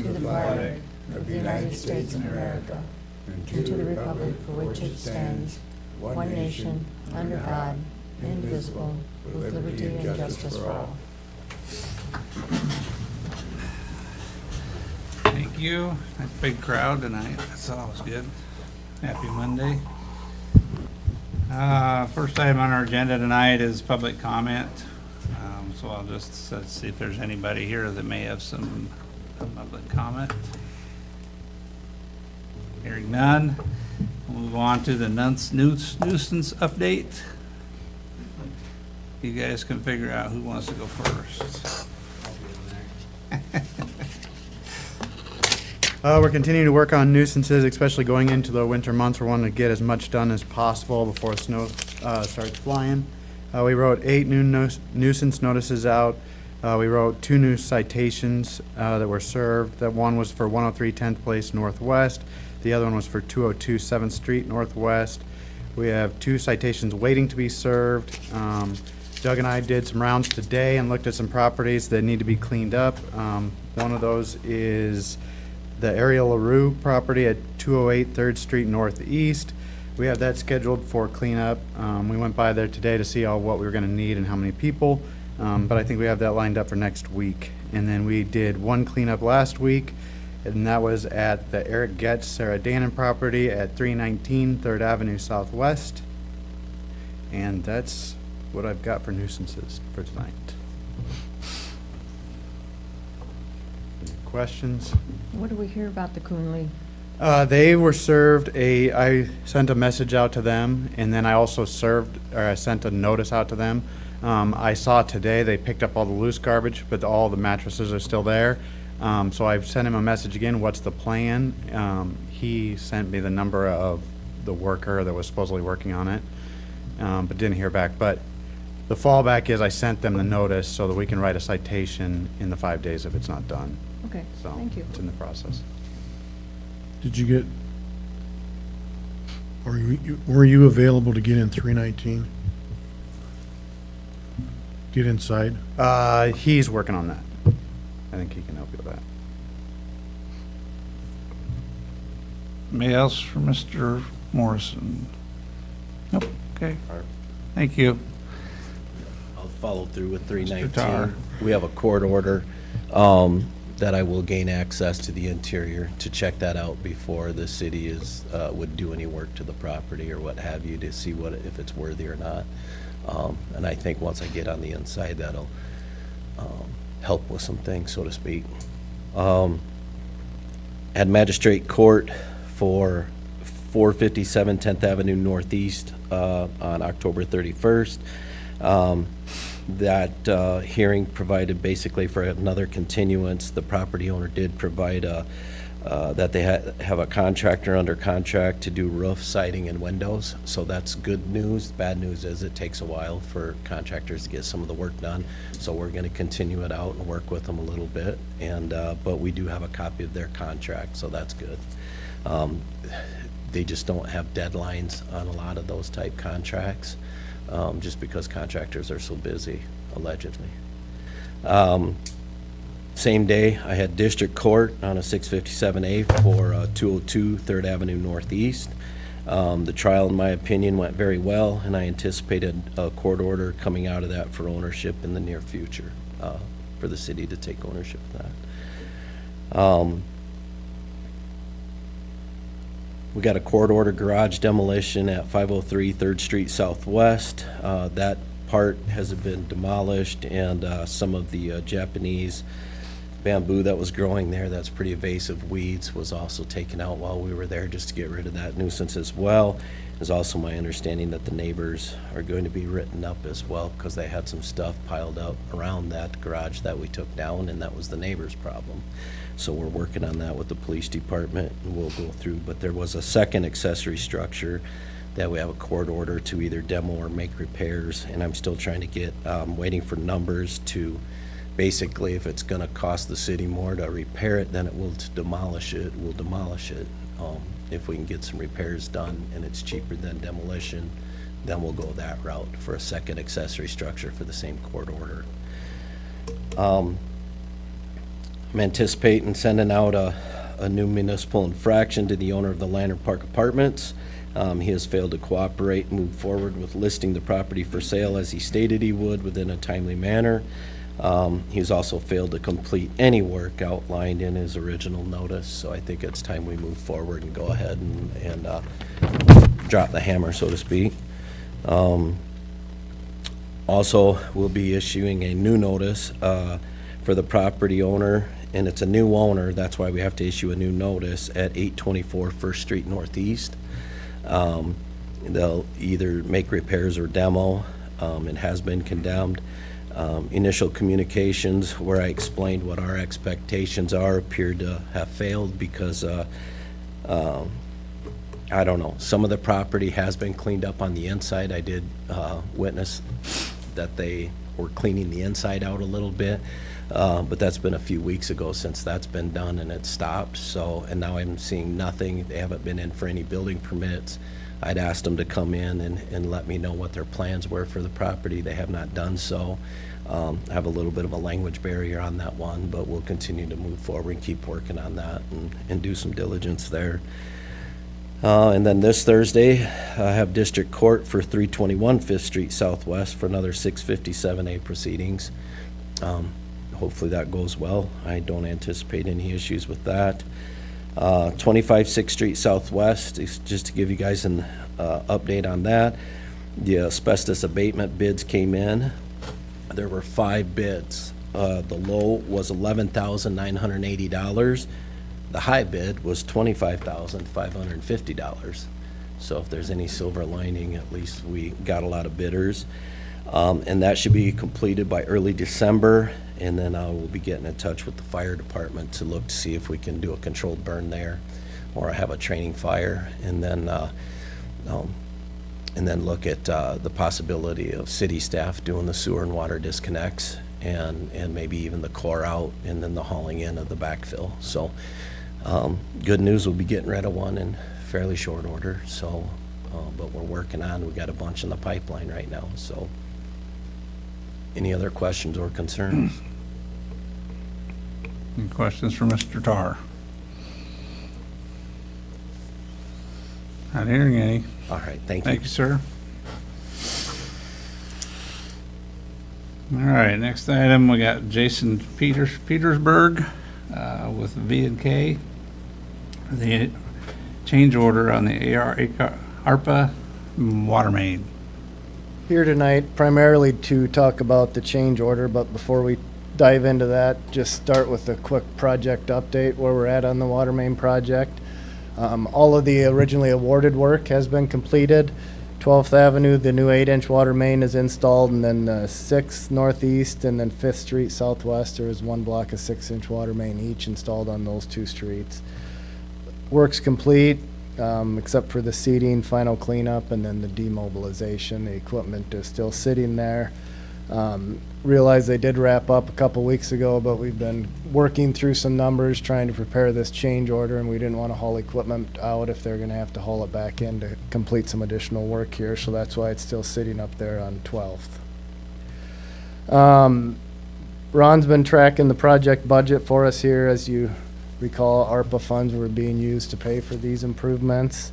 to the flag of the United States of America and to the republic for which it stands, one nation, under God, indivisible, with liberty and justice for all. Thank you. Nice big crowd tonight. That's always good. Happy Monday. First item on our agenda tonight is public comment. So I'll just see if there's anybody here that may have some public comment. Hearing none, we'll move on to the nuisance update. You guys can figure out who wants to go first. We're continuing to work on nuisances, especially going into the winter months. We're wanting to get as much done as possible before snow starts flying. We wrote 8 new nuisance notices out. We wrote 2 new citations that were served. That one was for 103 10th Place Northwest. The other one was for 202 7th Street Northwest. We have 2 citations waiting to be served. Doug and I did some rounds today and looked at some properties that need to be cleaned up. One of those is the Ariel LaRue property at 208 3rd Street Northeast. We have that scheduled for cleanup. We went by there today to see what we were going to need and how many people, but I think we have that lined up for next week. And then we did 1 cleanup last week, and that was at the Eric Getz Sarah Dannon property at 319 3rd Avenue Southwest. And that's what I've got for nuisances for tonight. Any questions? What do we hear about the Coonley? They were served I sent a message out to them, and then I also I sent a notice out to them. I saw today they picked up all the loose garbage, but all the mattresses are still there. So I sent him a message again, what's the plan? He sent me the number of the worker that was supposedly working on it, but didn't hear back. But the fallback is I sent them the notice so that we can write a citation in the 5 days if it's not done. Okay, So thank you. it's in the process. Did you get, were you available to get in 319? Get inside? He's working on that. I think he can help you with that. Anybody else for Mr. Morrison? Nope. Okay. Thank you. I'll follow through with Tar. 319. We have a court order that I will gain access to the interior to check that out before the city would do any work to the property or what have you to see if it's worthy or not. And I think once I get on the inside, that'll help with some things, so to speak. At Magistrate Court for 457 10th Avenue Northeast on October 31st. That hearing provided basically for another continuance. The property owner did provide that they have a contractor under contract to do roof, siding, and windows. So that's good news. Bad news is it takes a while for contractors to get some of the work done. So we're going to continue it out and work with them a little bit. And but we do have a copy of their contract, so that's good. They just don't have deadlines on a lot of those type contracts. Just because contractors are so busy, allegedly. Same day, I had district court on a 657A for 202 3rd Avenue Northeast. The trial, in my opinion, went very well, and I anticipated a court order coming out of that for ownership in the near future, for the city to take ownership of that. We got a court order garage demolition at 503 3rd Street Southwest. That part has been demolished, and some of the Japanese bamboo that was growing there, that's pretty invasive weeds, was also taken out while we were there just to get rid of that nuisance as well. It's also my understanding that the neighbors are going to be written up as well because they had some stuff piled up around that garage that we took down, and that was the neighbor's problem. So we're working on that with the police department, and we'll go through. But there was a second accessory structure that we have a court order to either demo or make repairs, and I'm still trying to get, waiting for numbers to basically, if it's gonna cost the city more to repair it than it will to demolish it, we'll demolish it. If we can get some repairs done and it's cheaper than demolition, then we'll go that route for a second accessory structure for the same court order. I'm anticipating sending out a new municipal infraction to the owner of the Lantern Park Apartments. He has failed to cooperate and move forward with listing the property for sale as he stated he would within a timely manner. He's also failed to complete any work outlined in his original notice, so I think it's time we move forward and go ahead and drop the hammer, so to speak. Also, we'll be issuing a new notice for the property owner, and it's a new owner, that's why we have to issue a new notice at 824 First Street Northeast. They'll either make repairs or demo. It has been condemned. Initial communications where I explained what our expectations are appeared to have failed because, I don't know, some of the property has been cleaned up on the inside. I did witness that they were cleaning the inside out a little bit, but that's been a few weeks ago since that's been done and it stopped. So, and now I'm seeing nothing. They haven't been in for any building permits. I'd asked them to come in and let me know what their plans were for the property. They have not done so. I have a little bit of a language barrier on that one, but we'll continue to move forward and keep working on that and do some diligence there. And then this Thursday, I have District Court for 321 Fifth Street Southwest for another 657A proceedings. Hopefully that goes well. I don't anticipate any issues with that. 25 6th Street Southwest, just to give you guys an update on that. The asbestos abatement bids came in. There were 5 bids. The low was $11,980. The high bid was $25,550. So if there's any silver lining, at least we got a lot of bidders. And that should be completed by early December. And then I will be getting in touch with the fire department to look to see if we can do a controlled burn there or have a training fire. And then look at the possibility of city staff doing the sewer and water disconnects and maybe even the core out and then the hauling in of the backfill. So good news, we'll be getting rid of one in fairly short order. So, but we're working on, we got a bunch in the pipeline right now. So any other questions or concerns? Any questions for Mr. Tar? Not hearing any. All right, thank you. Thank you, sir. All right, next item, we got Jason Petersburg with V&K. The change order on the ARPA water main. Here tonight primarily to talk about the change order, but before we dive into that, just start with a quick project update where we're at on the water main project. All of the originally awarded work has been completed. 12th Avenue, the new 8-inch water main is installed, and then 6th Northeast and then 5th Street Southwest, there is one block of 6-inch water main each installed on those 2 streets. Work's complete, except for the seeding, final cleanup, and then the demobilization. The equipment is still sitting there. Realized they did wrap up a couple weeks ago, but we've been working through some numbers trying to prepare this change order, and we didn't want to haul equipment out if they're going to have to haul it back in to complete some additional work here, so that's why it's still sitting up there on 12th. Ron's been tracking the project budget for us here. As you recall, ARPA funds were being used to pay for these improvements,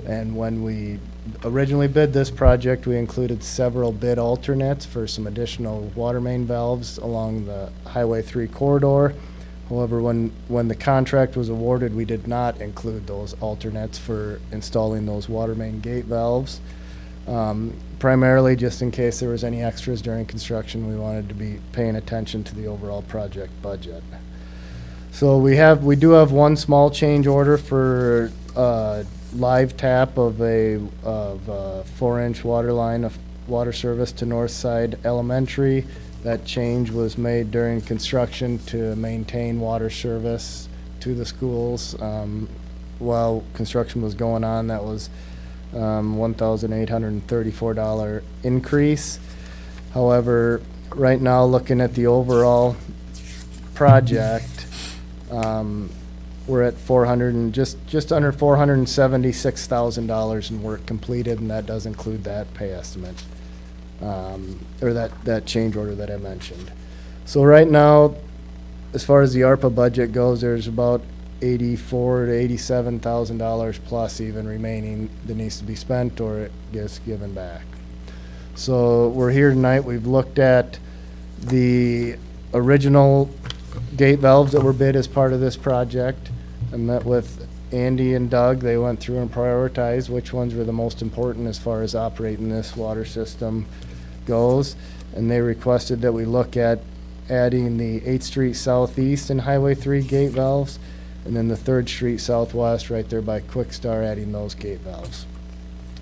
and when we originally bid this project, we included several bid alternates for some additional water main valves along the Highway 3 corridor. However, when the contract was awarded, we did not include those alternates for installing those water main gate valves. Primarily just in case there was any extras during construction, we wanted to be paying attention to the overall project budget. So we do have one small change order for live tap of a 4-inch water line of water service to Northside Elementary. That change was made during construction to maintain water service to the schools. While construction was going on, that was $1,834 increase. However, right now, looking at the overall project, we're at just under $476,000 in work completed, and that does include that pay estimate, or that change order that I mentioned. So right now, as far as the ARPA budget goes, there's about $84,000 to $87,000 plus even remaining that needs to be spent or it gets given back. So we're here tonight. We've looked at the original gate valves that were bid as part of this project. I met with Andy and Doug. They went through and prioritized which ones were the most important as far as operating this water system goes. And they requested that we look at adding the 8th Street Southeast and Highway 3 gate valves, and then the 3rd Street Southwest right there by Quick Star, adding those gate valves.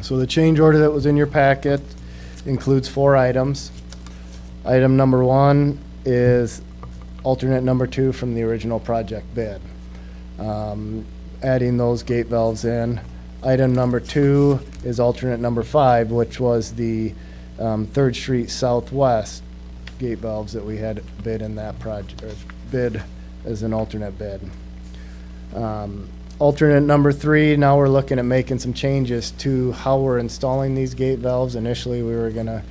So the change order that was in your packet includes 4 items. Item number 1 is alternate number 2 from the original project bid. Adding those gate valves in. Item number 2 is alternate number 5, which was the 3rd Street Southwest gate valves that we had bid in that project, or bid as an alternate bid. Alternate number 3, now we're looking at making some changes to how we're installing these gate valves. Initially, we were gonna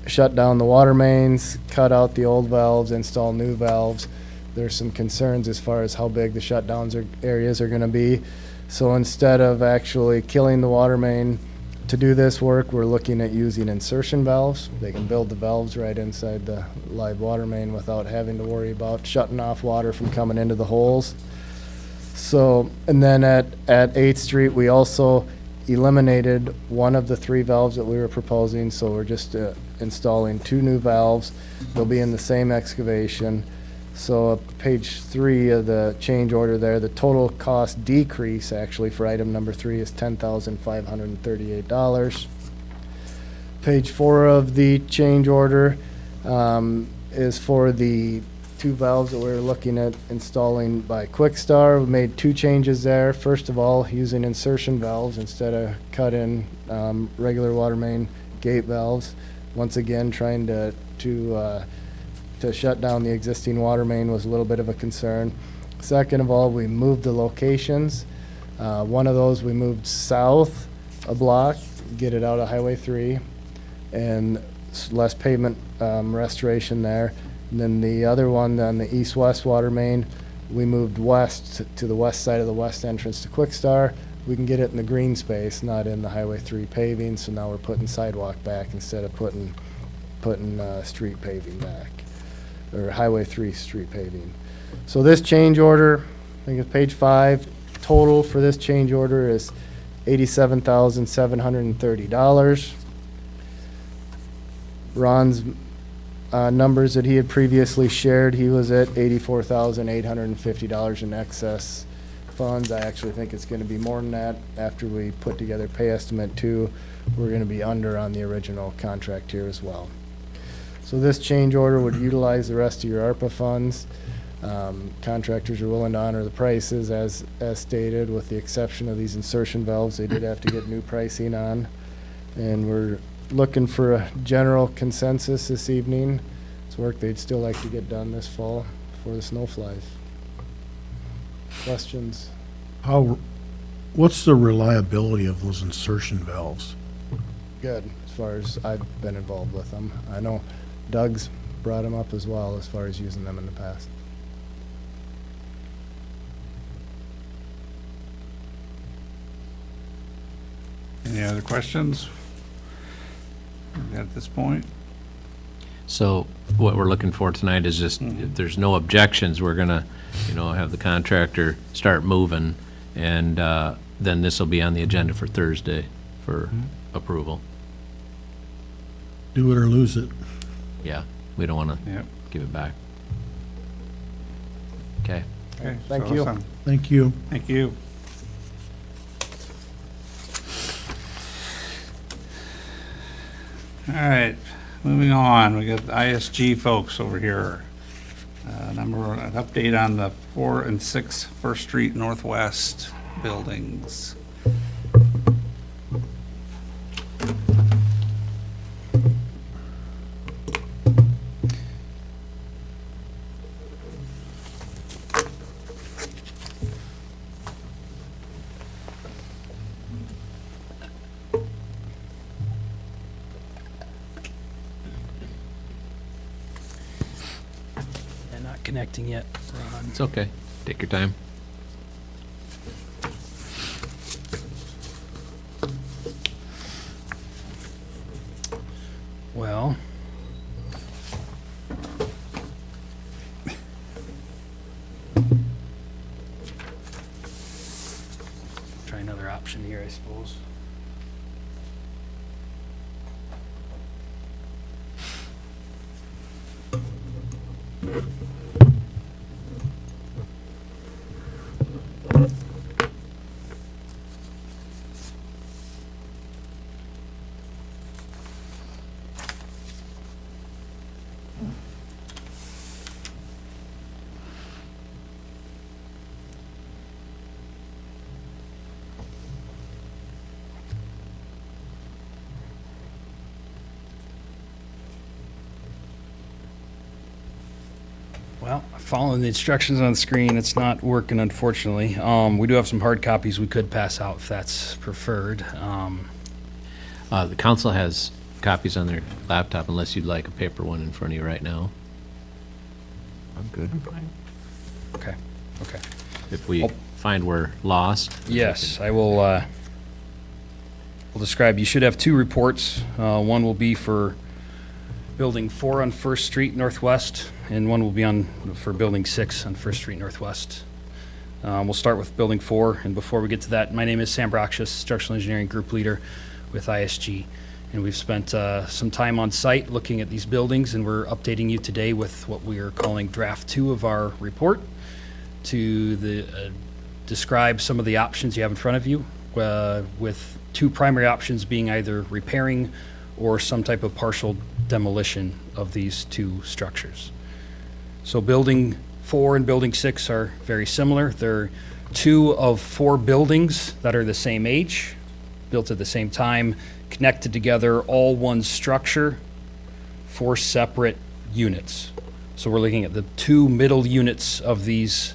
shut down the water mains, cut out the old valves, install new valves. There's some concerns as far as how big the shutdowns areas are gonna be. So instead of actually killing the water main to do this work, we're looking at using insertion valves. They can build the valves right inside the live water main without having to worry about shutting off water from coming into the holes. So, and then at 8th Street, we also eliminated one of the 3 valves that we were proposing, so we're just installing 2 new valves. They'll be in the same excavation. So page 3 of the change order there, the total cost decrease actually for item number 3 is $10,538. Page 4 of the change order is for the 2 valves that we're looking at installing by Quick Star. We made 2 changes there. First of all, using insertion valves instead of cut-in regular water main gate valves. Once again, trying to shut down the existing water main was a little bit of a concern. Second of all, we moved the locations. One of those we moved south a block, get it out of Highway 3, and less pavement restoration there. And then the other one on the east-west water main, we moved west to the west side of the west entrance to Quick Star. We can get it in the green space, not in the Highway 3 paving, so now we're putting sidewalk back instead of putting street paving back, or Highway 3 street paving. So this change order, I think it's page 5, total for this change order is $87,730. Ron's numbers that he had previously shared, he was at $84,850 in excess funds. I actually think it's going to be more than that after we put together pay estimate 2. We're going to be under on the original contract here as well. So this change order would utilize the rest of your ARPA funds. Contractors are willing to honor the prices as stated, with the exception of these insertion valves. They did have to get new pricing on. And we're looking for a general consensus this evening. It's work they'd still like to get done this fall before the snow flies. Questions? What's the reliability of those insertion valves? Good, as far as I've been involved with them. I know Doug's brought them up as well as far as using them in the past. Any other questions at this point? So what we're looking for tonight is just, if there's no objections, we're gonna, have the contractor start moving, and then this will be on the agenda for Thursday for approval. Do it or lose it. Yeah, we don't wanna Yep. give it back. Okay. Okay. Thank so you. awesome. Thank you. Thank you. All right, moving on, we got the ISG folks over here. An update on the 4 and 6 First Street Northwest buildings. connecting yet, Ron. It's okay. Take your time. Well. Try another option here, I suppose. Well, following the instructions on the screen, it's not working, unfortunately. We do have some hard copies we could pass out if that's preferred. The council has copies on their laptop unless you'd like a paper one in front of you right now. I'm good. Okay, okay. If we find we're lost. Yes, I will, will describe, you should have two reports. One will be for Building 4 on First Street Northwest, and one will be for Building 6 on First Street Northwest. We'll start with Building 4, and before we get to that, my name is Sam Broxius, Structural Engineering Group Leader with ISG. And we've spent some time on site looking at these buildings, and we're updating you today with what we are calling Draft 2 of our report to describe some of the options you have in front of you, with two primary options being either repairing or some type of partial demolition of these two structures. So Building 4 and Building 6 are very similar. They're two of four buildings that are the same age, built at the same time, connected together, all one structure, four separate units. So we're looking at the two middle units of these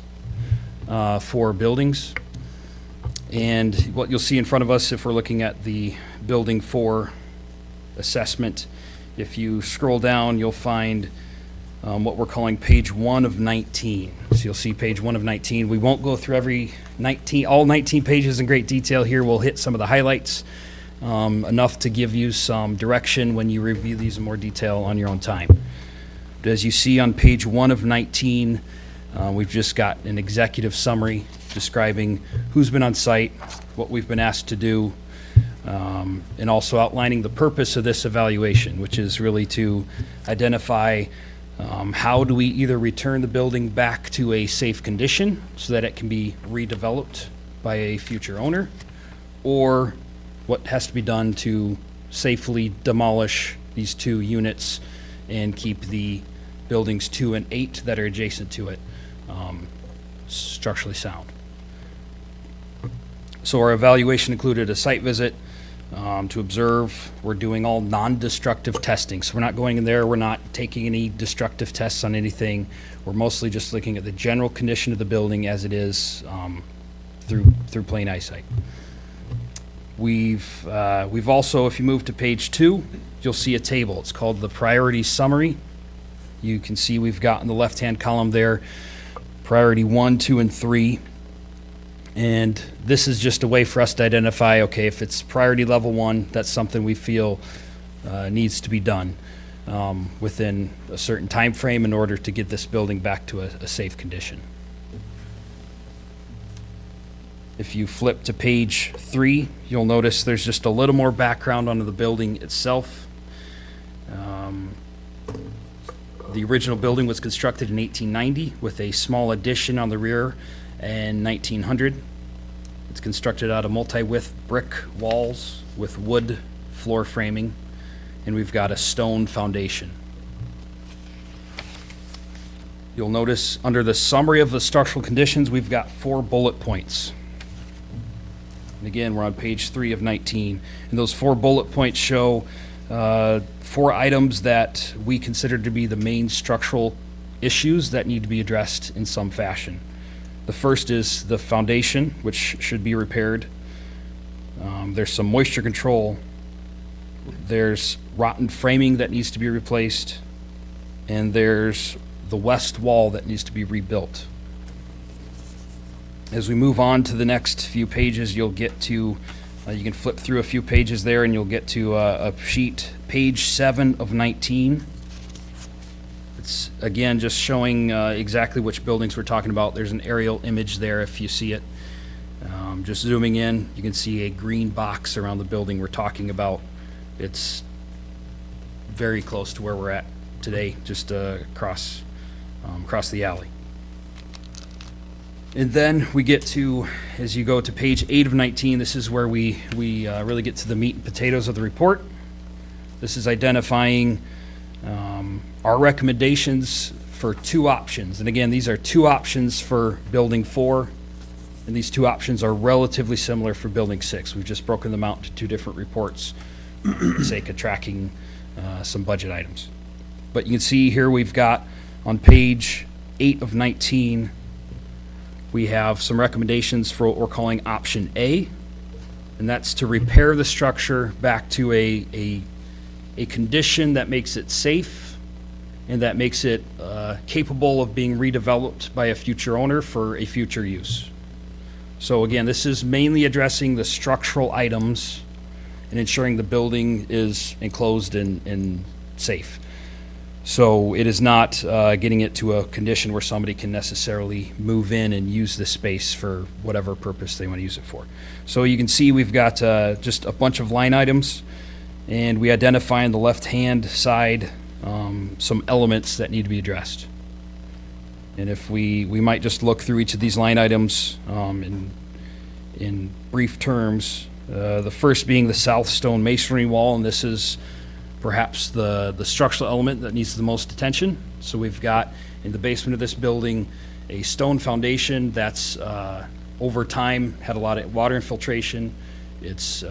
four buildings. And what you'll see in front of us, if we're looking at the Building 4 assessment, if you scroll down, you'll find what we're calling page 1 of 19. So you'll see page 1 of 19. We won't go through all 19 pages in great detail here. We'll hit some of the highlights, enough to give you some direction when you review these in more detail on your own time. But as you see on page 1 of 19, we've just got an executive summary describing who's been on site, what we've been asked to do, and also outlining the purpose of this evaluation, which is really to identify how do we either return the building back to a safe condition so that it can be redeveloped by a future owner, or what has to be done to safely demolish these two units and keep the buildings 2 and 8 that are adjacent to it structurally sound. So our evaluation included a site visit to observe. We're doing all non-destructive testing. So we're not going in there, we're not taking any destructive tests on anything. We're mostly just looking at the general condition of the building as it is through plain eyesight. We've also, if you move to page 2, you'll see a table. It's called the priority summary. You can see we've got in the left-hand column there, priority 1, 2, and 3. And this is just a way for us to identify, okay, if it's priority level 1, that's something we feel needs to be done within a certain time frame in order to get this building back to a safe condition. If you flip to page 3, you'll notice there's just a little more background on the building itself. The original building was constructed in 1890 with a small addition on the rear in 1900. It's constructed out of multi-width brick walls with wood floor framing, and we've got a stone foundation. You'll notice under the summary of the structural conditions, we've got 4 bullet points. And again, we're on page 3 of 19. And those 4 bullet points show 4 items that we consider to be the main structural issues that need to be addressed in some fashion. The first is the foundation, which should be repaired. There's some moisture control. There's rotten framing that needs to be replaced. And there's the west wall that needs to be rebuilt. As we move on to the next few pages, you'll get to, you can flip through a few pages there and you'll get to a sheet, page 7 of 19. It's, again, just showing exactly which buildings we're talking about. There's an aerial image there if you see it. Just zooming in, you can see a green box around the building we're talking about. It's very close to where we're at today, just across the alley. And then we get to, as you go to page 8 of 19, this is where we really get to the meat and potatoes of the report. This is identifying our recommendations for 2 options. And again, these are 2 options for Building 4, and these 2 options are relatively similar for Building 6. We've just broken them out into 2 different reports for the sake of tracking some budget items. But you can see here we've got on page 8 of 19, we have some recommendations for what we're calling option A, and that's to repair the structure back to a condition that makes it safe and that makes it capable of being redeveloped by a future owner for a future use. So again, this is mainly addressing the structural items and ensuring the building is enclosed and safe. So it is not getting it to a condition where somebody can necessarily move in and use the space for whatever purpose they want to use it for. So you can see we've got just a bunch of line items, and we identify on the left-hand side some elements that need to be addressed. And if we might just look through each of these line items in brief terms. The first being the south stone masonry wall, and this is perhaps the structural element that needs the most attention. So we've got in the basement of this building a stone foundation that's over time had a lot of water infiltration. It's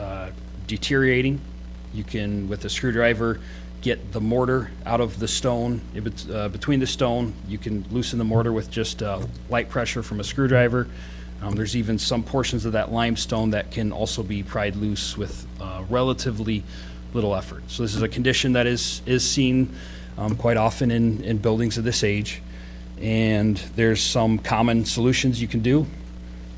deteriorating. You can, with a screwdriver, get the mortar out of the stone. Between the stone, you can loosen the mortar with just light pressure from a screwdriver. There's even some portions of that limestone that can also be pried loose with relatively little effort. So this is a condition that is seen quite often in buildings of this age. And there's some common solutions you can do,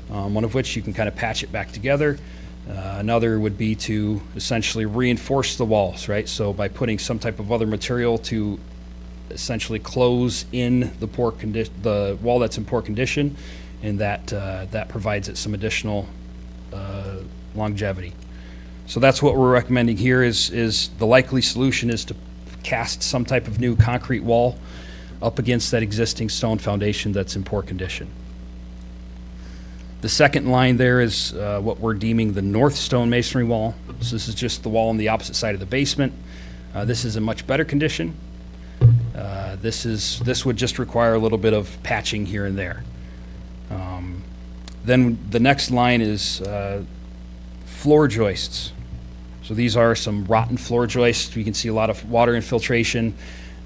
one of which you can kind of patch it back together. Another would be to essentially reinforce the walls, right? So by putting some type of other material to essentially close in the wall that's in poor condition, and that provides it some additional longevity. So that's what we're recommending here is the likely solution is to cast some type of new concrete wall up against that existing stone foundation that's in poor condition. The second line there is what we're deeming the north stone masonry wall. So this is just the wall on the opposite side of the basement. This is in much better condition. This would just require a little bit of patching here and there. Then the next line is floor joists. So these are some rotten floor joists. We can see a lot of water infiltration.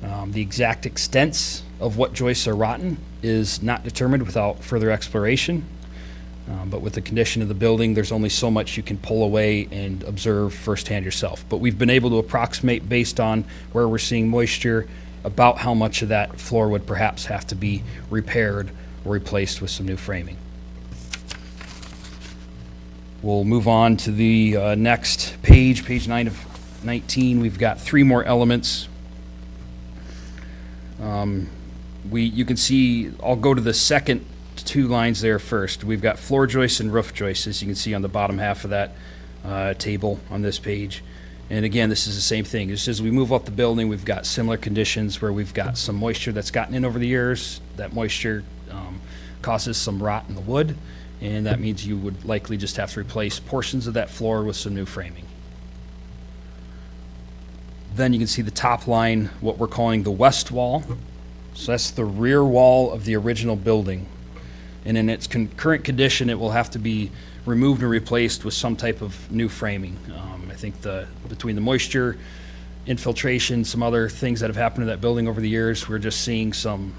The exact extents of what joists are rotten is not determined without further exploration. But with the condition of the building, there's only so much you can pull away and observe firsthand yourself. But we've been able to approximate based on where we're seeing moisture about how much of that floor would perhaps have to be repaired or replaced with some new framing. We'll move on to the next page, page 9 of 19. We've got 3 more elements. You can see, I'll go to the second 2 lines there first. We've got floor joists and roof joists, as you can see on the bottom half of that table on this page. And again, this is the same thing. Just as we move up the building, we've got similar conditions where we've got some moisture that's gotten in over the years. That moisture causes some rot in the wood, and that means you would likely just have to replace portions of that floor with some new framing. Then you can see the top line, what we're calling the west wall. So that's the rear wall of the original building. And in its current condition, it will have to be removed and replaced with some type of new framing. I think between the moisture, infiltration, some other things that have happened to that building over the years, we're just seeing some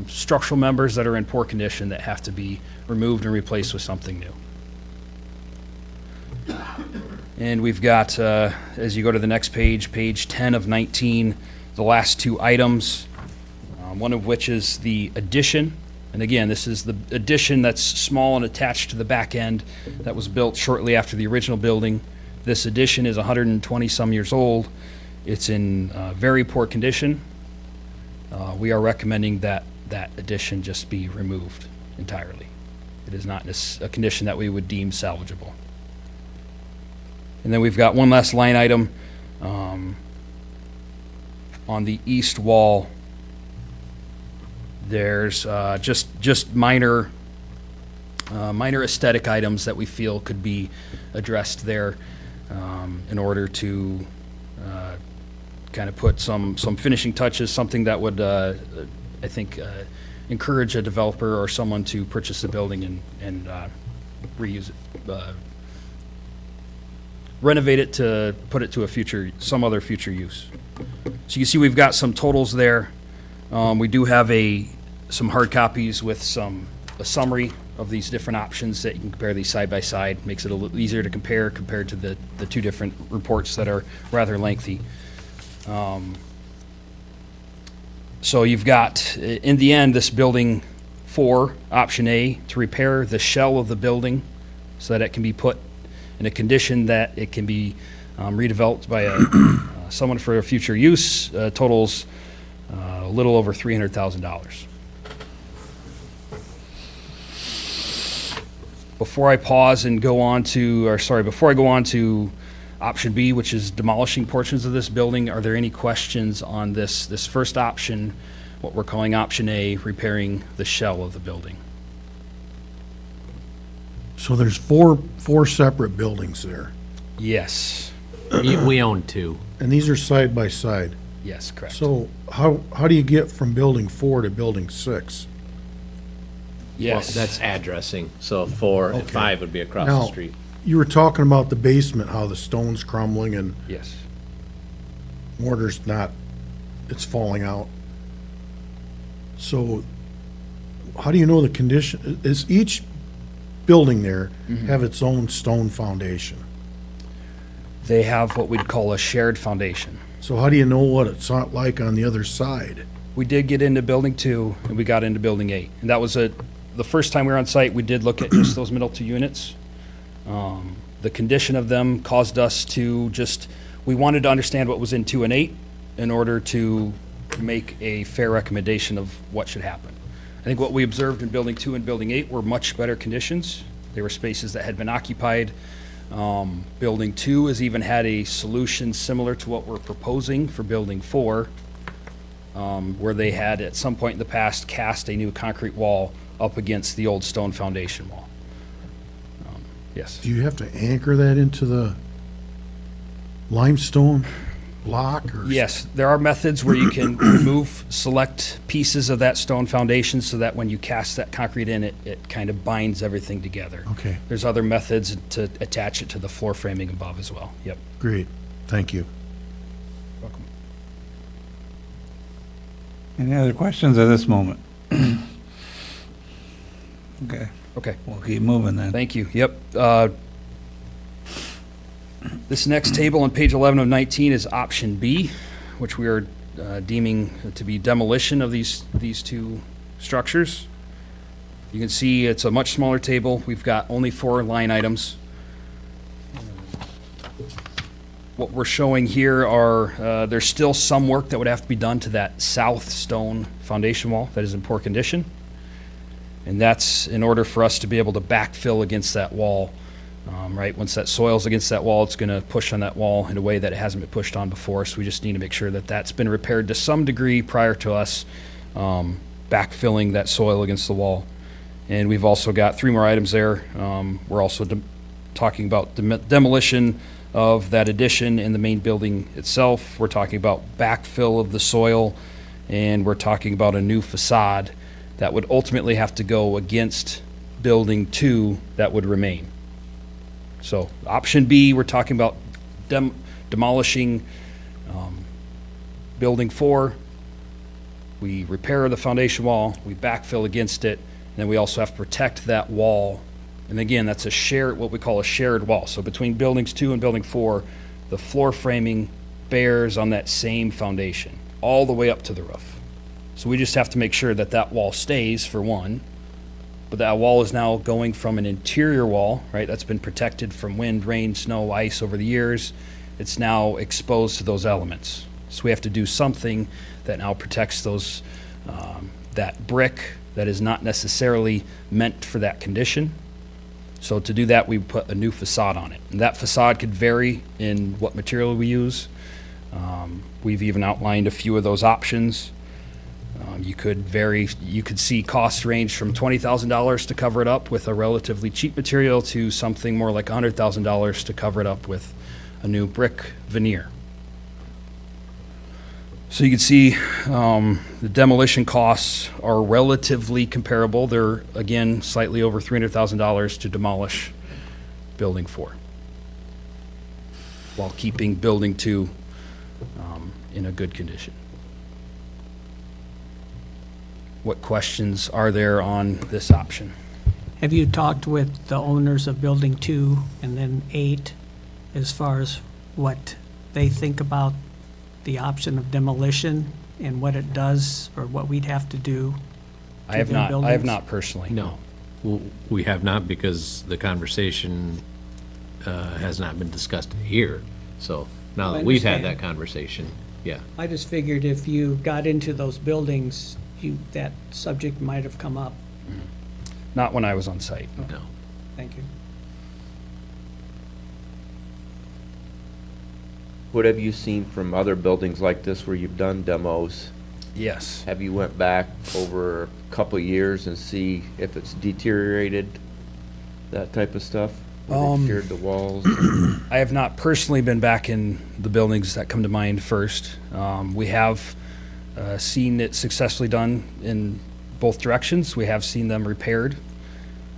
structural members that are in poor condition that have to be removed and replaced with something new. And we've got, as you go to the next page, page 10 of 19, the last 2 items. one of which is the addition. And again, this is the addition that's small and attached to the back end that was built shortly after the original building. This addition is 120-some years old. It's in very poor condition. We are recommending that that addition just be removed entirely. It is not in a condition that we would deem salvageable. And then we've got one last line item on the east wall. There's just minor aesthetic items that we feel could be addressed there in order to kind of put some finishing touches, something that would, I think, encourage a developer or someone to purchase the building and reuse it, renovate it to put it to some other future use. So you see we've got some totals there. We do have some hard copies with a summary of these different options that you can compare these side by side. Makes it a little easier to compare compared to the two different reports that are rather lengthy. So you've got, in the end, this building 4, option A, to repair the shell of the building so that it can be put in a condition that it can be redeveloped by someone for future use, totals a little over $300,000. Before I pause and go on to, before I go on to option B, which is demolishing portions of this building, are there any questions on this first option, what we're calling option A, repairing the shell of the building? So there's four separate buildings there, Yes. We own 2. and these are side by side. Yes, correct. So how do you get from building 4 to building 6? Yes. Well, that's addressing, so 4 and Okay. 5 would be across Now, the street. You were talking about the basement, how the stone's crumbling and Yes. mortar's it's falling out. So how do you know the condition? Is each building there have its own stone foundation? They have what we'd call a shared foundation. So how do you know what it's not like on the other side? We did get into building 2 and we got into building 8. And that was the first time we were on site, we did look at just those middle 2 units. The condition of them caused us to we wanted to understand what was in 2 and 8 in order to make a fair recommendation of what should happen. I think what we observed in building 2 and building 8 were much better conditions. They were spaces that had been occupied. Building 2 has even had a solution similar to what we're proposing for building 4, where they had at some point in the past cast a new concrete wall up against the old stone foundation wall. Yes. Do you have to anchor that into the limestone block or? Yes, there are methods where you can remove select pieces of that stone foundation so that when you cast that concrete in, it kind of binds everything together. Okay, There's other methods to attach it to the floor framing above as well. Yep. great. Thank you. Welcome. Any other questions at this moment? Okay, Okay. we'll keep moving then. Thank you. Yep. This next table on page 11 of 19 is option B, which we are deeming to be demolition of these 2 structures. You can see it's a much smaller table. We've got only 4 line items. What we're showing here are, there's still some work that would have to be done to that south stone foundation wall that is in poor condition. And that's in order for us to be able to backfill against that wall, right? Once that soil's against that wall, it's going to push on that wall in a way that it hasn't been pushed on before. So we just need to make sure that that's been repaired to some degree prior to us backfilling that soil against the wall. And we've also got 3 more items there. We're also talking about demolition of that addition in the main building itself. We're talking about backfill of the soil, and we're talking about a new facade that would ultimately have to go against building 2 that would remain. So option B, we're talking about demolishing building 4. We repair the foundation wall, we backfill against it, and then we also have to protect that wall. And again, that's what we call a shared wall. So between buildings 2 and building 4, the floor framing bears on that same foundation all the way up to the roof. So we just have to make sure that that wall stays, for one. But that wall is now going from an interior wall, right, that's been protected from wind, rain, snow, ice over the years. It's now exposed to those elements. So we have to do something that now protects those, that brick that is not necessarily meant for that condition. So to do that, we put a new facade on it. And that facade could vary in what material we use. We've even outlined a few of those options. You could see costs range from $20,000 to cover it up with a relatively cheap material to something more like $100,000 to cover it up with a new brick veneer. So you can see the demolition costs are relatively comparable. They're, again, slightly over $300,000 to demolish Building 4, while keeping Building 2 in a good condition. What questions are there on this option? Have you talked with the owners of Building 2 and then 8 as far as what they think about the option of demolition and what it does or what we'd have to do? I have their not. I have buildings? not personally. No, we have not, because the conversation has not been discussed here. So now I that we've had understand. that conversation, yeah. I just figured if you got into those buildings, that subject might have come up. Not when I was on site. No. Thank you. What have you seen from other buildings like this where you've done demos? Yes. Have you went back over a couple of years and see if it's deteriorated, that type of stuff? Where they cured the walls? I have not personally been back in the buildings that come to mind first. We have seen it successfully done in both directions. We have seen them repaired,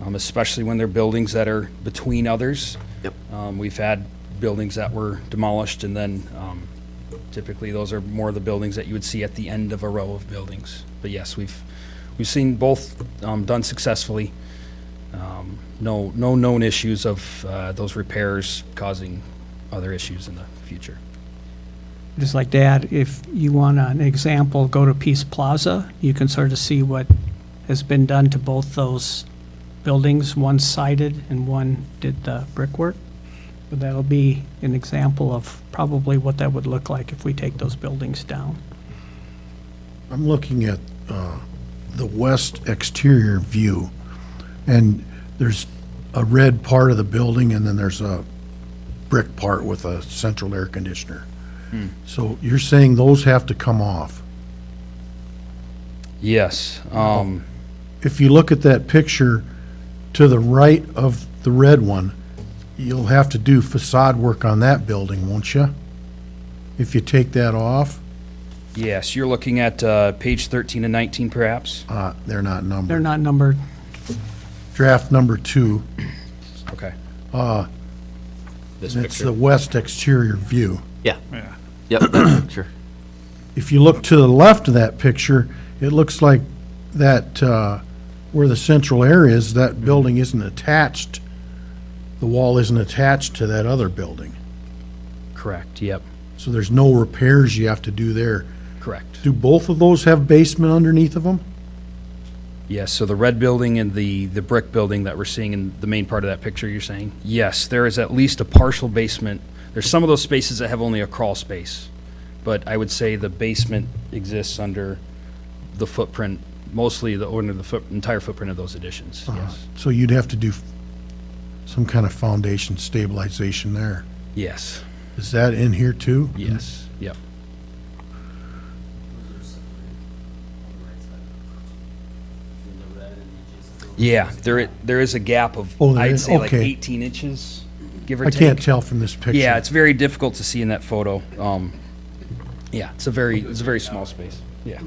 especially when they're buildings that are between others. Yep. We've had buildings that were demolished, and then typically those are more the buildings that you would see at the end of a row of buildings. But yes, we've seen both done successfully. No known issues of those repairs causing other issues in the future. Just like to add, if you want an example, go to Peace Plaza. You can sort of see what has been done to both those buildings. One sided and one did the brickwork. But that'll be an example of probably what that would look like if we take those buildings down. I'm looking at the west exterior view, and there's a red part of the building, and then there's a brick part with a central air conditioner. So you're saying those have to come off? Yes. If you look at that picture to the right of the red one, you'll have to do facade work on that building, won't you? If you take that off? Yes, you're looking at page 13 and 19, perhaps? They're not numbered. They're not numbered. Draft number 2, Okay. This it's the picture, west exterior view. yeah. Yep, that picture. If you look to the left of that picture, it looks like that, where the central air is, that building isn't attached, the wall isn't attached to that other building. Correct, yep, So there's no repairs you have to do there. correct. Do both of those have basement underneath of them? Yes, so the red building and the brick building that we're seeing in the main part of that picture, you're saying? Yes, there is at least a partial basement. There's some of those spaces that have only a crawl space, but I would say the basement exists under the footprint, mostly under the entire footprint of those additions, yes. So you'd have to do some kind of foundation stabilization there. Yes, Is that in here too? yes, yep. Yeah, there is a gap of, Oh, there I'd is? say like Okay. 18 inches, give or I take. can't tell from this picture. Yeah, it's very difficult to see in that photo. Yeah, it's a very small space. Yeah.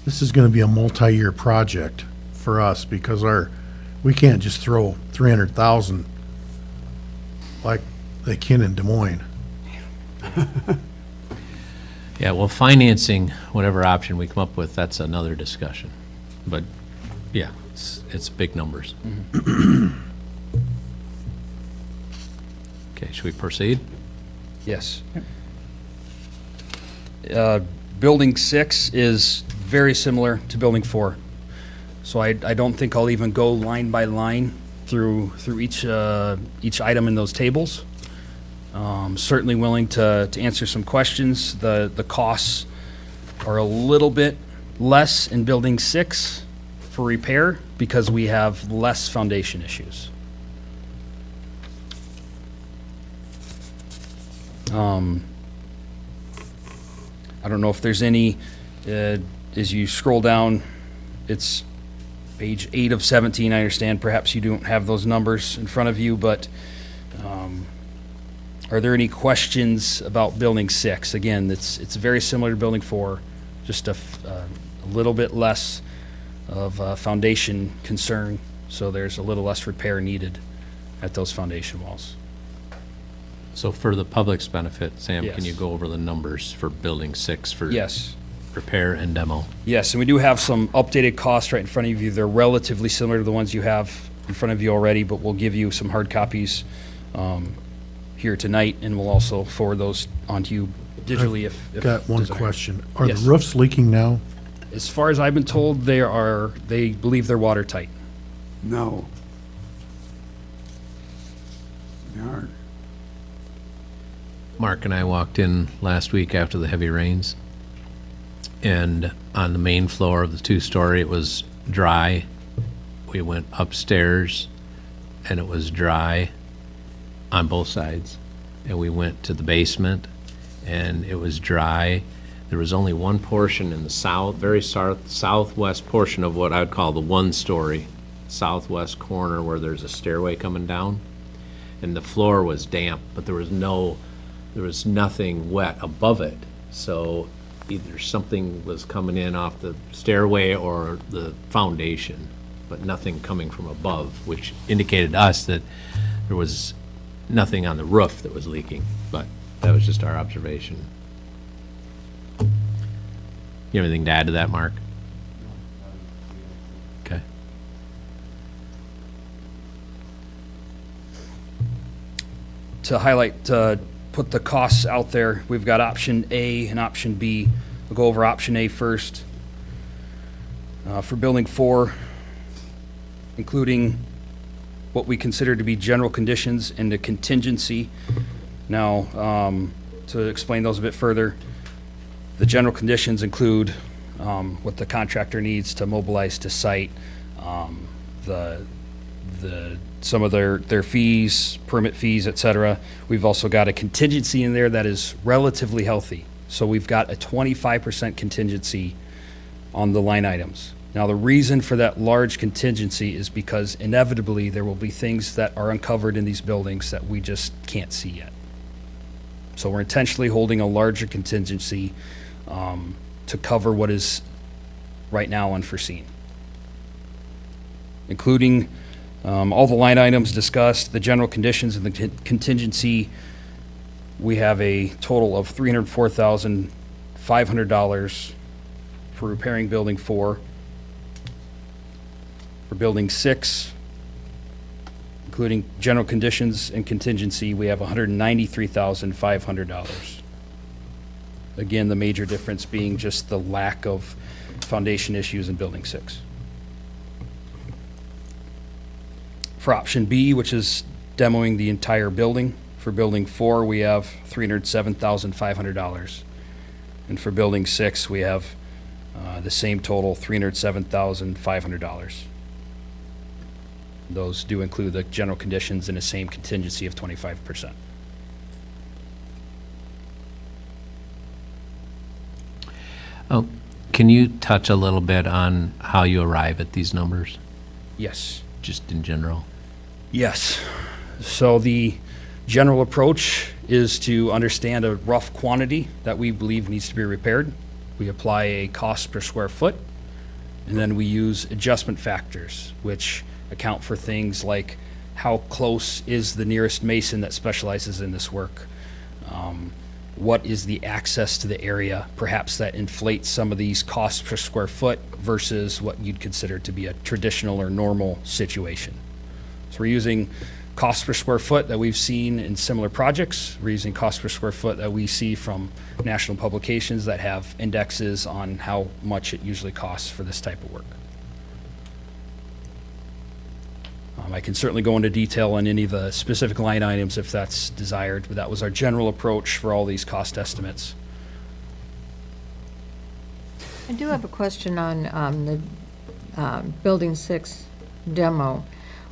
This is gonna be a multi-year project for us because we can't just throw 300,000 like they can in Des Moines. Yeah, well, financing, whatever option we come up with, that's another discussion. But, yeah, it's big numbers. Okay, should we proceed? Yes. Building 6 is very similar to Building 4. So I don't think I'll even go line by line through each item in those tables. Certainly willing to answer some questions. The costs are a little bit less in Building 6 for repair because we have less foundation issues. I don't know if there's any, as you scroll down, it's page 8 of 17. I understand perhaps you don't have those numbers in front of you, but are there any questions about Building 6? Again, it's very similar to Building 4, just a little bit less of a foundation concern, so there's a little less repair needed at those foundation walls. So for the public's benefit, Sam, can Yes. you go over the numbers for Building 6 for Yes. repair and demo? Yes, and we do have some updated costs right in front of you. They're relatively similar to the ones you have in front of you already, but we'll give you some hard copies here tonight, and we'll also forward those on to you digitally if Got one desired. question. Are the Yes. roofs leaking now? As far as I've been told, they believe they're watertight. No. They aren't. Mark and I walked in last week after the heavy rains, and on the main floor of the two-story, it was dry. We went upstairs, and it was dry on both sides. And we went to the basement, and it was dry. There was only one portion in the very southwest portion of what I would call the one-story southwest corner where there's a stairway coming down, and the floor was damp, but there was nothing wet above it. So either something was coming in off the stairway or the foundation, but nothing coming from above, which indicated to us that there was nothing on the roof that was leaking, but that was just our observation. You have anything to add to that, Mark? Okay. To highlight, put the costs out there, we've got option A and option B. We'll go over option A first. For Building 4, including what we consider to be general conditions and the contingency. Now, to explain those a bit further, the general conditions include what the contractor needs to mobilize to site, some of their fees, permit fees, et cetera. We've also got a contingency in there that is relatively healthy. So we've got a 25% contingency on the line items. Now, the reason for that large contingency is because inevitably there will be things that are uncovered in these buildings that we just can't see yet. So we're intentionally holding a larger contingency to cover what is right now unforeseen, including all the line items discussed, the general conditions and the contingency. We have a total of $304,500 for repairing Building 4. For Building 6, including general conditions and contingency, we have $193,500. Again, the major difference being just the lack of foundation issues in Building 6. For option B, which is demoing the entire building, for Building 4, we have $307,500. And for Building 6, we have the same total, $307,500. Those do include the general conditions and the same contingency of 25%. Oh, can you touch a little bit on how you arrive at these numbers, Yes. just in general? Yes. So the general approach is to understand a rough quantity that we believe needs to be repaired. We apply a cost per square foot, and then we use adjustment factors, which account for things like how close is the nearest mason that specializes in this work? What is the access to the area? Perhaps that inflates some of these costs per square foot versus what you'd consider to be a traditional or normal situation. So we're using cost per square foot that we've seen in similar projects. We're using cost per square foot that we see from national publications that have indexes on how much it usually costs for this type of work. I can certainly go into detail on any of the specific line items if that's desired, but that was our general approach for all these cost estimates. I do have a question on the Building 6 demo.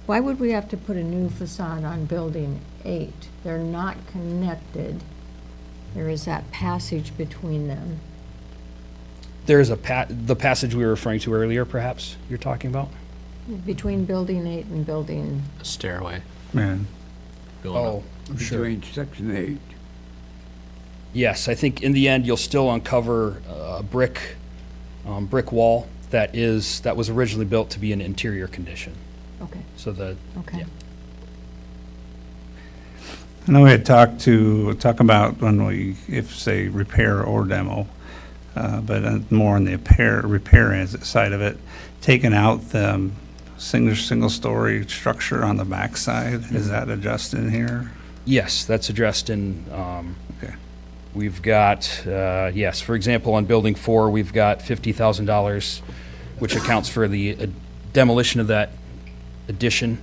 Why would we have to put a new facade on Building 8? They're not connected. There is that passage between them. There is the passage we were referring to earlier, perhaps, you're talking about? Between Building 8 and Building, A stairway Man, going up. Oh, sure. Between 6 and 8. Yes, I think in the end, you'll still uncover a brick wall that was originally built to be in interior condition. okay, So okay. Yeah. I know we had talked about when we, if say repair or demo, but more on the repair side of it, taking out the single-story structure on the backside, is that adjusted in here? Yes, that's addressed in, Okay. we've got, yes, for example, on Building 4, we've got $50,000, which accounts for the demolition of that addition,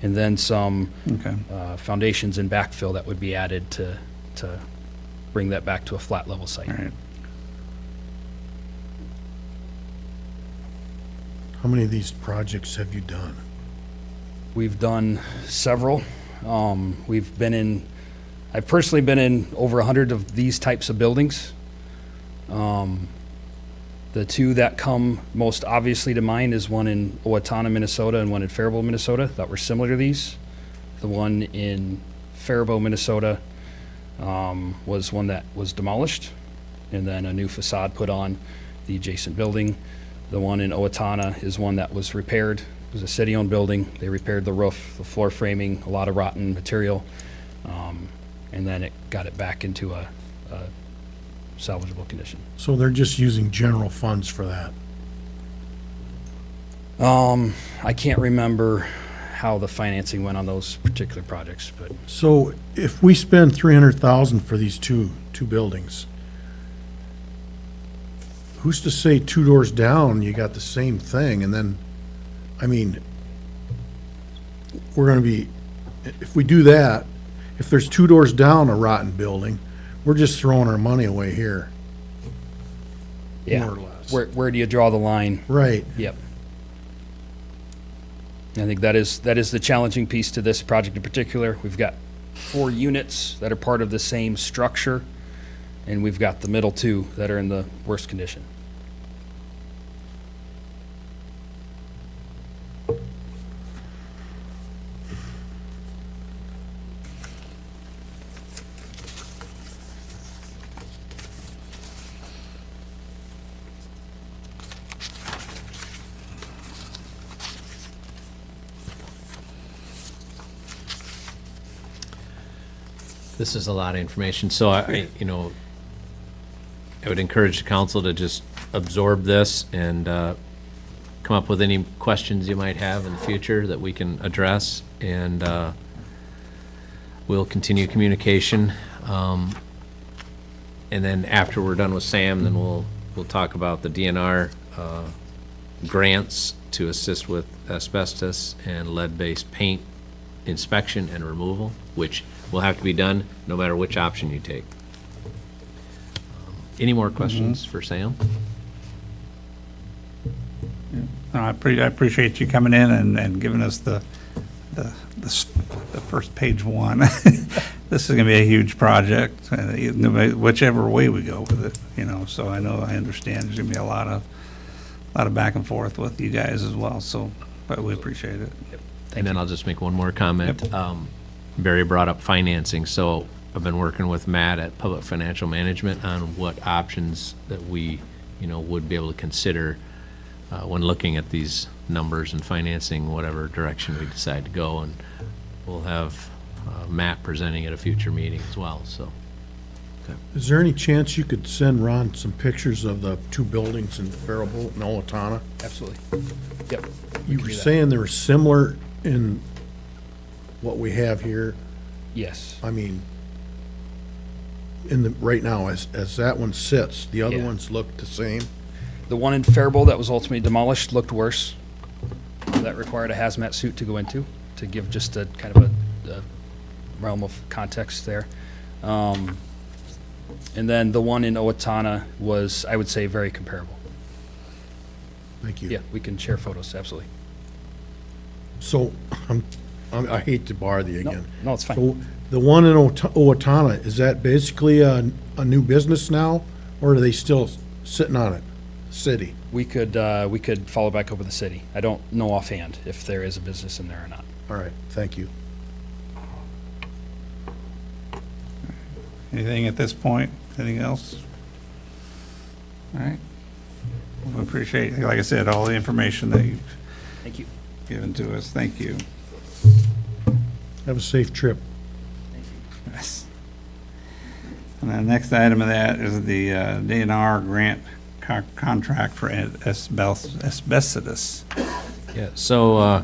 and then some Okay. foundations and backfill that would be added to bring that back to a flat level site. All right. How many of these projects have you done? We've done several. I've personally been in over 100 of these types of buildings. The two that come most obviously to mind is one in Owatonna, Minnesota, and one in Faribault, Minnesota, that were similar to these. The one in Faribault, Minnesota, was one that was demolished, and then a new facade put on the adjacent building. The one in Owatonna is one that was repaired. It was a city-owned building. They repaired the roof, the floor framing, a lot of rotten material, and then it got it back into a salvageable condition. So they're just using general funds for that? I can't remember how the financing went on those particular projects, but So if we spend 300,000 for these two buildings, who's to say 2 doors down, you got the same thing, and then, I mean, we're gonna be, if we do that, if there's 2 doors down a rotten building, we're just throwing our money away here. yeah. More or less. Where do you draw the line? Right. Yep. I think that is the challenging piece to this project in particular. We've got 4 units that are part of the same structure, and we've got the middle 2 that are in the worst condition. This is a lot of information, so I would encourage the council to just absorb this and come up with any questions you might have in the future that we can address, and we'll continue communication. And then after we're done with Sam, then we'll talk about the DNR grants to assist with asbestos and lead-based paint inspection and removal, which will have to be done no matter which option you take. Any more questions for Sam? No, I appreciate you coming in and giving us the first page one. This is gonna be a huge project, whichever way we go with it, so I understand there's gonna be a lot of back and forth with you guys as well, so, but we appreciate it. And then I'll just make one more comment. Barry brought up financing, so I've been working with Matt at Public Financial Management on what options that we, would be able to consider when looking at these numbers and financing whatever direction we decide to go, and we'll have Matt presenting at a future meeting as well, so. Is there any chance you could send Ron some pictures of the 2 buildings in Faribault and Owatonna? Absolutely. Yep. You were saying they were similar in what we have here? Yes. I mean, right now, as that one sits, the other Yeah. ones look the same? The one in Faribault that was ultimately demolished looked worse. That required a hazmat suit to go into, to give just a kind of a realm of context there. And then the one in Owatonna was, I would say, very comparable. Thank you. Yeah, we can share photos, absolutely. So, I hate to bother you No, again. no, it's fine. So, the one in Owatonna, is that basically a new business now, or are they still sitting on it? City? We could follow back up with the city. I don't know offhand if there is a business in there or not. All right, thank you. Anything at this point? Anything else? All right. We appreciate, like I said, all the information that you've Thank you. given to us. Thank you. Have a safe trip. Yes. And the next item of that is the DNR grant contract for asbestos. Yeah, so,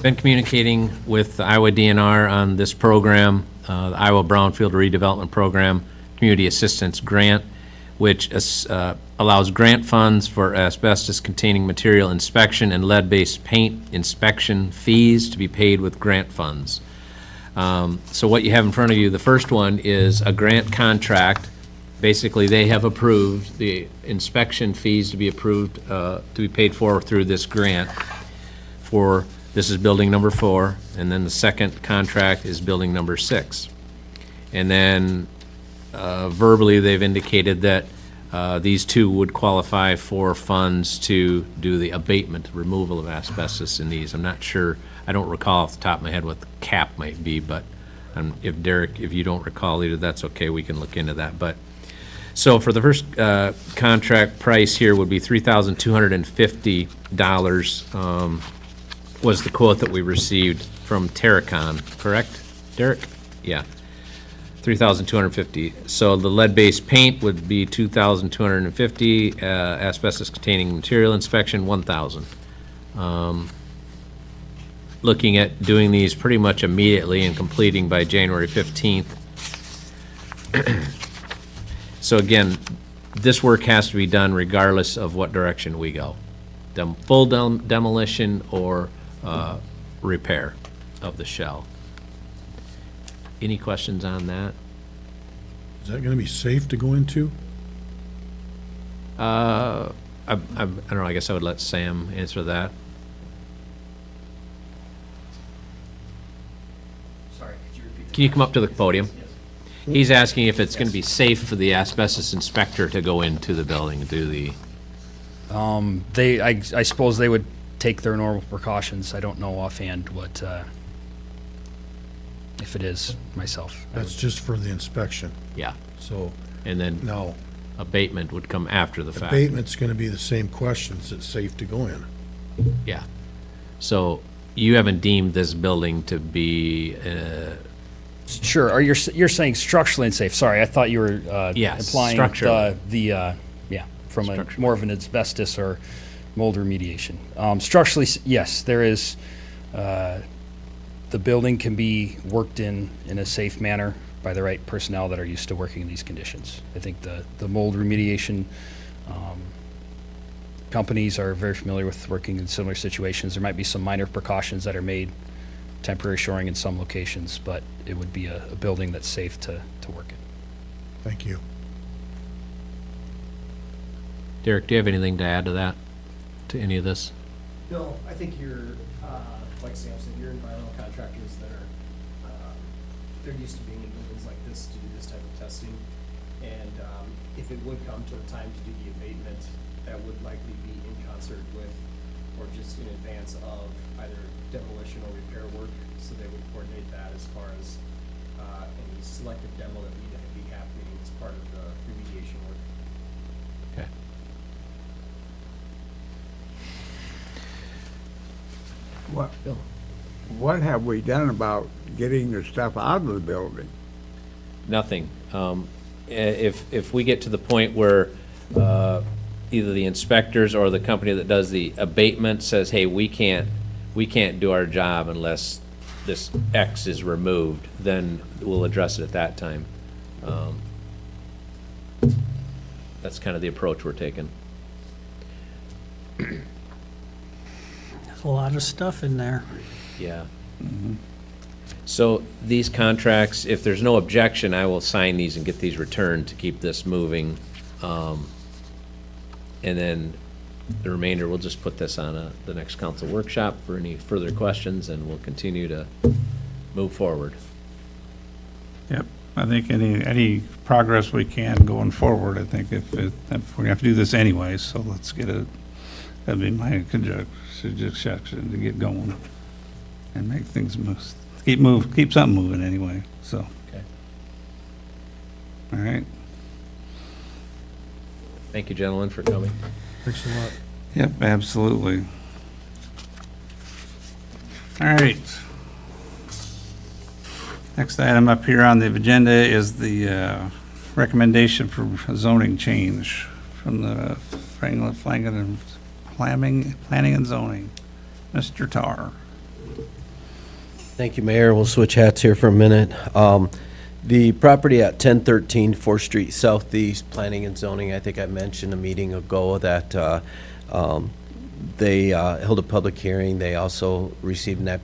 been communicating with the Iowa DNR on this program, the Iowa Brownfield Redevelopment Program, Community Assistance Grant, which allows grant funds for asbestos-containing material inspection and lead-based paint inspection fees to be paid with grant funds. So what you have in front of you, the first one is a grant contract. Basically, they have approved the inspection fees to be approved, to be paid for through this grant. This is building number 4, and then the second contract is building number 6. And then verbally, they've indicated that these two would qualify for funds to do the abatement, removal of asbestos in these. I'm not sure, I don't recall off the top of my head what the cap might be, but if Derek, if you don't recall either, that's okay, we can look into that. But so for the first contract price here would be $3,250 was the quote that we received from Terracon, correct, Derek? Yeah. $3,250. So the lead-based paint would be $2,250. Asbestos-containing material inspection, $1,000. Looking at doing these pretty much immediately and completing by January 15th. So again, this work has to be done regardless of what direction we go. Full demolition or repair of the shell. Any questions on that? Is that gonna be safe to go into? I don't know, I guess I would let Sam answer that. Sorry, could you repeat? Can you come up to the podium? He's asking if it's gonna be safe for the asbestos inspector to go into the building and do the, I suppose they would take their normal precautions. I don't know offhand what, if it is myself. That's just for the inspection, yeah. so, And then no. abatement would come after the fact. Abatement's gonna be the same questions, it's safe to go in. Yeah. So you haven't deemed this building to be, Sure, or you're saying structurally unsafe. Sorry, I thought you were Yes, implying structurally. from a Structurally. more of an asbestos or mold remediation. Structurally, yes, there is, the building can be worked in a safe manner by the right personnel that are used to working in these conditions. I think the mold remediation companies are very familiar with working in similar situations. There might be some minor precautions that are made, temporary shoring in some locations, but it would be a building that's safe to work in. Thank you. Derek, do you have anything to add to that, to any of this? No, I think you're, like Sam said, you're environmental contractors that are, they're used to being in buildings like this to do this type of testing. And if it would come to a time to do the abatement, that would likely be in concert with, or just in advance of either demolition or repair work. So they would coordinate that as far as any selective demo that need to be happening as part of the remediation work. Okay. What have we done about getting the stuff out of the building? Nothing. If we get to the point where either the inspectors or the company that does the abatement says, hey, we can't do our job unless this X is removed, then we'll address it at that time. That's kind of the approach we're taking. There's a lot of stuff in there. Yeah. So these contracts, if there's no objection, I will sign these and get these returned to keep this moving. And then the remainder, we'll just put this on the next council workshop for any further questions, and we'll continue to move forward. Yep, I think any progress we can going forward, I think if we're gonna have to do this anyway, so let's get it, that'd be my suggestion to get going and make things move, keep something moving anyway, so. Okay. All right, Thank you, gentlemen, for coming. Thanks a lot. yep, absolutely. All right. Next item up here on the agenda is the recommendation for zoning change from the Planning and Zoning. Mr. Tar. Thank you, Mayor. We'll switch hats here for a minute. The property at 1013 4th Street Southeast, Planning and Zoning, I think I mentioned a meeting ago that they held a public hearing. They also received an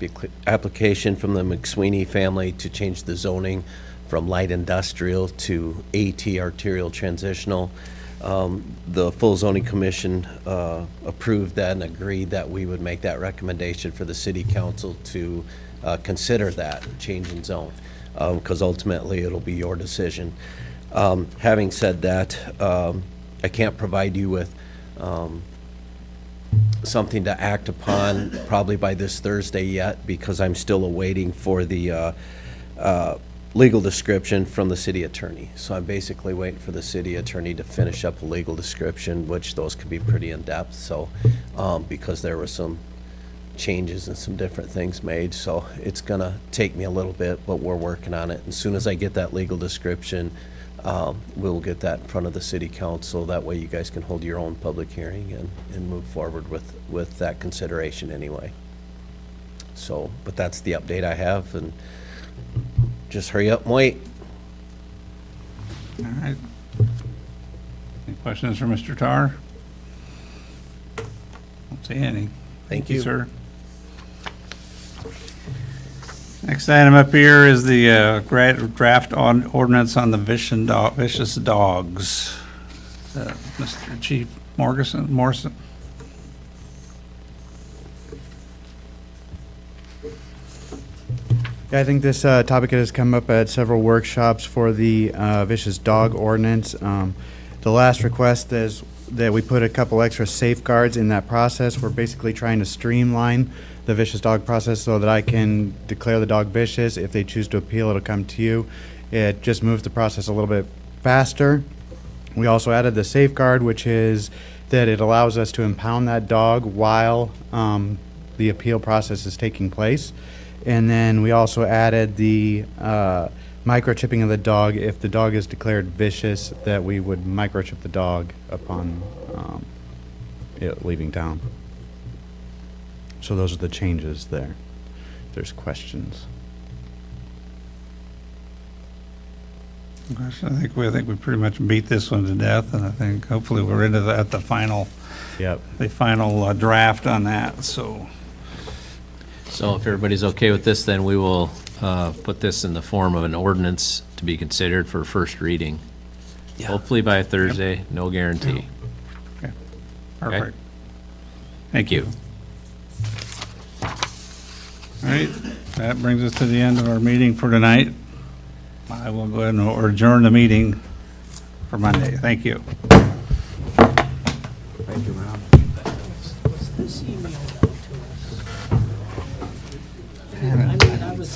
application from the McSweeney family to change the zoning from light industrial to AT, arterial transitional. The full zoning commission approved that and agreed that we would make that recommendation for the city council to consider that change in zone, because ultimately it'll be your decision. Having said that, I can't provide you with something to act upon probably by this Thursday yet, because I'm still awaiting for the legal description from the city attorney. So I'm basically waiting for the city attorney to finish up a legal description, which those could be pretty in-depth, so because there were some changes and some different things made, so it's gonna take me a little bit, but we're working on it. As soon as I get that legal description, we'll get that in front of the city council. That way you guys can hold your own public hearing and move forward with that consideration anyway. So, but that's the update I have, and just hurry up and wait. All right. Any questions for Mr. Tar? Don't see any. Thank you. Sir. Next item up here is the draft ordinance on the vicious dogs. Mr. Chief Morrison. Yeah, I think this topic has come up at several workshops for the vicious dog ordinance. The last request is that we put a couple extra safeguards in that process. We're basically trying to streamline the vicious dog process so that I can declare the dog vicious. If they choose to appeal, it'll come to you. It just moves the process a little bit faster. We also added the safeguard, which is that it allows us to impound that dog while the appeal process is taking place. And then we also added the microchipping of the dog. If the dog is declared vicious, that we would microchip the dog upon it leaving town. So those are the changes there. If there's questions. Gosh, I think we pretty much beat this one to death, and I think hopefully we're into the final draft on that. So if everybody's okay with this, then we will put this in the form of an ordinance to be considered for first reading. Yeah. Hopefully by Thursday, no guarantee. okay, perfect. Okay. Thank you. All right, that brings us to the end of our meeting for tonight. I will go ahead and adjourn the meeting for Monday. Thank you. Thank you, Ron. Was this emailed out to us? I mean, I was